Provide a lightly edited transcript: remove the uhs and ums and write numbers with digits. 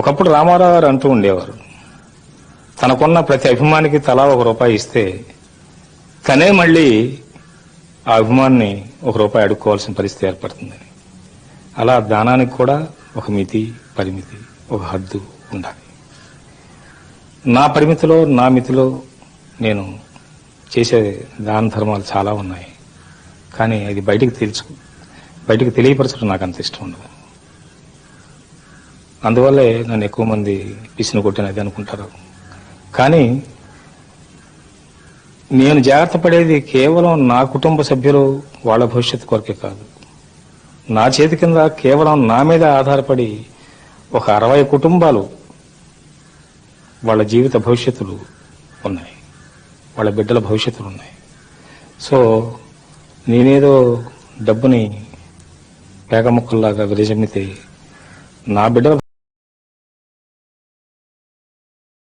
ఒకప్పుడు రామారావు గారు అంటూ ఉండేవారు, తనకున్న ప్రతి అభిమానికి తలా ₹1 ఇస్తే తనే మళ్ళీ ఆ అభిమాన్ని ₹1 అడుక్కోవాల్సిన పరిస్థితి ఏర్పడుతుంది. అలా దానానికి కూడా ఒక మితి, పరిమితి, ఒక హద్దు ఉండాలి. నా పరిమితిలో, నా మితిలో నేను చేసే దాన ధర్మాలు చాలా ఉన్నాయి. కానీ అది బయటికి తెలియపరచడం నాకు అంత ఇష్టం ఉండదు. అందువల్లే నన్ను ఎక్కువ మంది పిసిని కొట్టినది అనుకుంటారు. కానీ నేను జాగ్రత్త పడేది కేవలం నా కుటుంబ సభ్యులు వాళ్ళ భవిష్యత్తు కొరకే కాదు. నా చేతి కింద కేవలం నా మీద ఆధారపడి ఒక 60 కుటుంబాలు వాళ్ళ జీవిత భవిష్యత్తులు ఉన్నాయి, వాళ్ళ బిడ్డల భవిష్యత్తులు ఉన్నాయి. సో నేనేదో డబ్బుని పేక ముక్కల్లాగా విరజమ్మితే నా బిడ్డల